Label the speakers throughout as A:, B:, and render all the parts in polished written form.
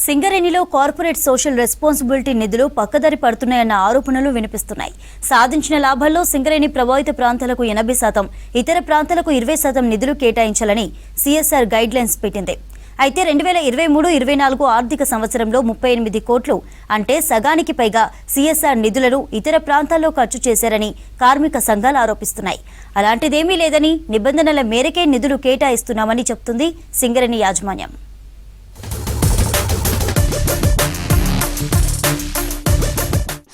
A: సింగరేణిలో corporate social responsibility నిధులు పక్కదారి పడుతున్నాయన్న ఆరోపణలు వినిపిస్తున్నాయి. సాధించిన లాభాల్లో సింగరేణి ప్రభావిత ప్రాంతాలకు 80%, ఇతర ప్రాంతాలకు 20% నిధులు కేటాయించాలని సిఎస్ఆర్ గైడ్ లైన్స్ పెట్టింది. అయితే 2023-24 ఆర్థిక సంవత్సరంలో 38 కోట్లు అంటే సగానికి పైగా సిఎస్ఆర్ నిధులను ఇతర ప్రాంతాల్లో ఖర్చు చేశారని కార్మిక సంఘాలు ఆరోపిస్తున్నాయి. అలాంటిదేమీ లేదని, నిబంధనల మేరకే నిధులు కేటాయిస్తున్నామని చెబుతుంది సింగరేణి యాజమాన్యం.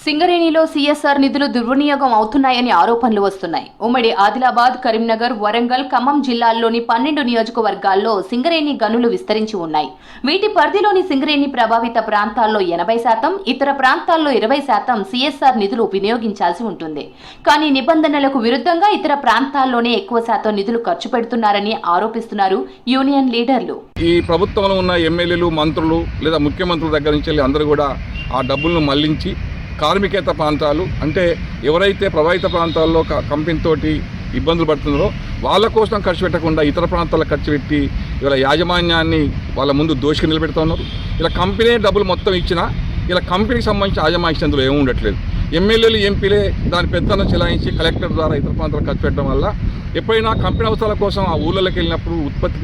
B: సింగరేణిలో సిఎస్ఆర్ నిధులు దుర్వినియోగం అవుతున్నాయని ఆరోపణలు వస్తున్నాయి. ఉమ్మడి ఆదిలాబాద్, కరీంనగర్, వరంగల్, ఖమ్మం జిల్లాల్లోని 12 నియోజకవర్గాల్లో సింగరేణి గనులు విస్తరించి ఉన్నాయి. వీటి పరిధిలోని సింగరేణి ప్రభావిత ప్రాంతాల్లో 80%, ఇతర ప్రాంతాల్లో 20% సిఎస్ఆర్ నిధులు వినియోగించాల్సి ఉంటుంది. కానీ నిబంధనలకు విరుద్ధంగా ఇతర ప్రాంతాల్లోనే ఎక్కువ శాతం నిధులు ఖర్చు పెడుతున్నారని ఆరోపిస్తున్నారు యూనియన్ లీడర్లు.
C: ఈ ప్రభుత్వంలో ఉన్న ఎమ్మెల్యేలు, మంత్రులు లేదా ముఖ్యమంత్రుల దగ్గర నుంచి అందరూ కూడా ఆ డబ్బులను మళ్లించి కార్మికేతర ప్రాంతాలు అంటే ఎవరైతే ప్రభావిత ప్రాంతాల్లో కంపెనీతోటి ఇబ్బందులు పడుతున్నారో వాళ్ళ కోసం ఖర్చు పెట్టకుండా ఇతర ప్రాంతాలకు ఖర్చు పెట్టి ఇలా యాజమాన్యాన్ని వాళ్ళ ముందు దోషిగా నిలబెడుతున్నారు. ఇలా కంపెనీ డబ్బులు మొత్తం ఇచ్చినా ఇలా కంపెనీకి సంబంధించి యాజమాన్యం అందులో ఏమీ ఉండట్లేదు. ఎమ్మెల్యేలు, ఎంపీలే దాని పెద్దను చెలాయించి కలెక్టర్ ద్వారా ఇతర ప్రాంతాలకు ఖర్చు పెట్టడం వల్ల ఎప్పుడైనా కంపెనీ అవసరాల కోసం ఆ ఊళ్ళలోకి వెళ్ళినప్పుడు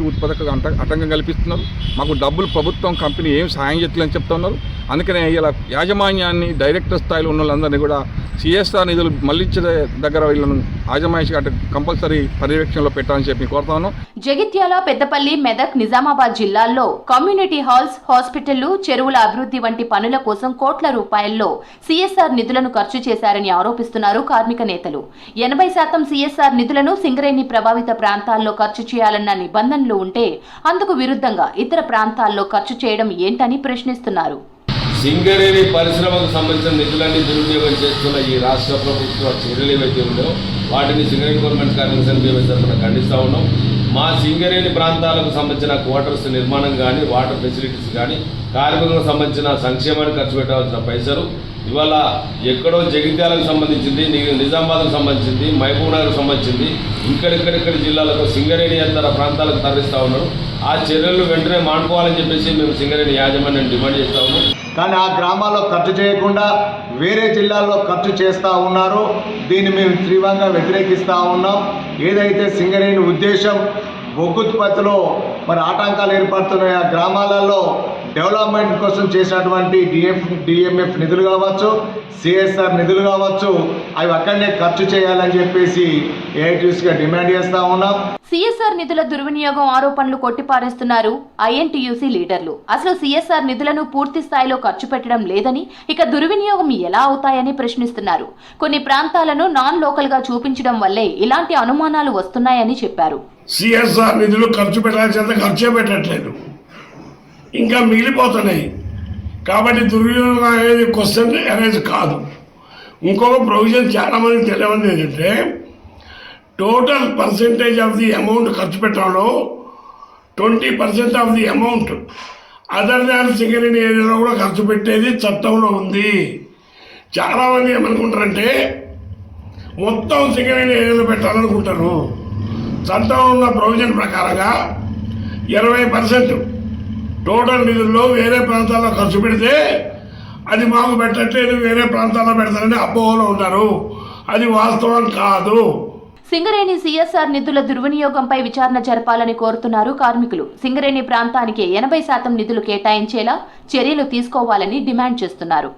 C: ఉత్పత్తికి ఆటంకం కల్పిస్తున్నారు. మాకు డబ్బులు ప్రభుత్వం కంపెనీ ఏం సాయం చేయట్లేదని చెప్తున్నారు. అందుకనే ఇలా యాజమాన్యాన్ని డైరెక్టర్ స్థాయిలో ఉన్న వాళ్ళందరినీ కూడా సిఎస్ఆర్ నిధులు మళ్లించే దగ్గర వీళ్ళను యాజమాన్య కంపల్సరీ పర్యవేక్షణలో పెట్టాలని చెప్పి కోరుతాను.
B: జగిత్యాల, పెద్దపల్లి, మెదక్, నిజామాబాద్ జిల్లాల్లో కమ్యూనిటీ హాల్స్, హాస్పిటళ్లు, చెరువుల అభివృద్ధి వంటి పనుల కోసం కోట్ల రూపాయల్లో సిఎస్ఆర్ నిధులను ఖర్చు చేశారని ఆరోపిస్తున్నారు కార్మిక నేతలు. 80% సిఎస్ఆర్ నిధులను సింగరేణి ప్రభావిత ప్రాంతాల్లో ఖర్చు చేయాలన్న నిబంధనలు ఉంటే అందుకు విరుద్ధంగా ఇతర ప్రాంతాల్లో ఖర్చు చేయడం ఏంటని ప్రశ్నిస్తున్నారు.
D: సింగరేణి పరిశ్రమకు సంబంధించిన నిధులన్నీ దుర్వినియోగం చేస్తున్న ఈ రాష్ట్ర ప్రభుత్వ చర్యలు ఏవైతే ఉన్నాయో వాటిని సింగరేణి గవర్నమెంట్ కార్మిక సంఘం తరఫున ఖండిస్తూ ఉన్నాం. మా సింగరేణి ప్రాంతాలకు సంబంధించిన క్వార్టర్స్ నిర్మాణం కానీ, వాటర్ ఫెసిలిటీస్ కానీ, కార్మికులకు సంబంధించిన సంక్షేమానికి ఖర్చు పెట్టవలసిన పైసలు ఇవాళ ఎక్కడో జగిత్యాలకు సంబంధించింది, నిజామాబాద్కు సంబంధించింది, మహబూబ్నగర్కు సంబంధించింది, ఇక్కడిక్కడిక్కడి జిల్లాలకు సింగరేణి ఇతర ప్రాంతాలకు తరలిస్తూ ఉన్నారు. ఆ చర్యలు వెంటనే మానుకోవాలని చెప్పేసి మేము సింగరేణి యాజమాన్యాన్ని డిమాండ్ చేస్తూ ఉన్నాం.
E: కానీ ఆ గ్రామాల్లో ఖర్చు చేయకుండా వేరే జిల్లాల్లో ఖర్చు చేస్తూ ఉన్నారు. దీన్ని మేము తీవ్రంగా వ్యతిరేకిస్తూ ఉన్నాం. ఏదైతే సింగరేణి ఉద్దేశం బొగ్గుత్పత్తిలో మరి ఆటంకాలు ఏర్పడుతున్నాయి, ఆ గ్రామాలలో డెవలప్మెంట్ కోసం చేసినటువంటి డిఎంఎఫ్ నిధులు కావచ్చు, సిఎస్ఆర్ నిధులు కావచ్చు, అవి అక్కడనే ఖర్చు చేయాలని చెప్పేసి ఏఐటీయూసీగా డిమాండ్ చేస్తూ ఉన్నాం.
B: సిఎస్ఆర్ నిధుల దుర్వినియోగం ఆరోపణలు కొట్టిపారేస్తున్నారు ఐఎన్టీయూసీ లీడర్లు. అసలు సిఎస్ఆర్ నిధులను పూర్తి స్థాయిలో ఖర్చు పెట్టడం లేదని, ఇక దుర్వినియోగం ఎలా అవుతాయని ప్రశ్నిస్తున్నారు. కొన్ని ప్రాంతాలను నాన్ లోకల్ గా చూపించడం వల్లే ఇలాంటి అనుమానాలు వస్తున్నాయని చెప్పారు.
F: సిఎస్ఆర్ నిధులు ఖర్చు పెట్టాల్సినంత ఖర్చే పెట్టట్లేదు, ఇంకా మిగిలిపోతున్నాయి. కాబట్టి దుర్వినియోగం అనేది క్వశ్చన్ అనేది కాదు. ఇంకొక ప్రొవిజన్ చాలా మందికి తెలియదు ఏంటంటే total percentage of the amount ఖర్చు పెట్టడంలో 20% of the amount other than Singareni ఏరియాలో కూడా ఖర్చు పెట్టేది చట్టంలో ఉంది. చాలామంది ఏమనుకుంటారంటే మొత్తం సింగరేణి ఏరియాలో పెట్టాలనుకుంటారు. చట్టంలో ఉన్న ప్రొవిజన్ ప్రకారంగా 20% టోటల్ నిధుల్లో వేరే ప్రాంతాల్లో ఖర్చు పెడితే అది మాకు పెట్టట్లేదు, వేరే ప్రాంతాల్లో పెడతారని అపోహలో ఉన్నారు. అది వాస్తవం కాదు.
B: సింగరేణి సిఎస్ఆర్ నిధుల దుర్వినియోగంపై విచారణ జరపాలని కోరుతున్నారు కార్మికులు. సింగరేణి ప్రాంతానికి 80% నిధులు కేటాయించేలా చర్యలు తీసుకోవాలని డిమాండ్ చేస్తున్నారు.